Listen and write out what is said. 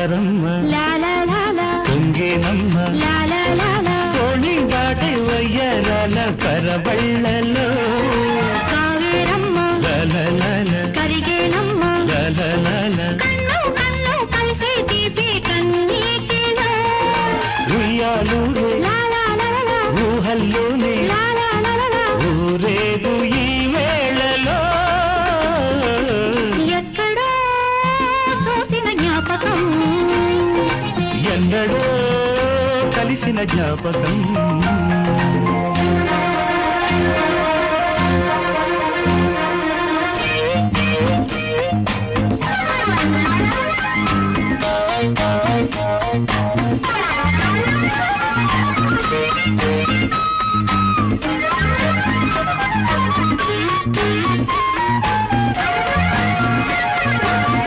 జారమ్మ పొంగేనమ్మ కోణి దాటి వయ్యరాల పరబళ్ళలో కరిగేనమ్మ ఉయ్యాలూరే ఊహల్లోనే ఊరేగు ఈ వేళలో ఎక్కడో చూసిన జ్ఞాపకం ఎన్నడో కలిసిన జ్ఞాపకం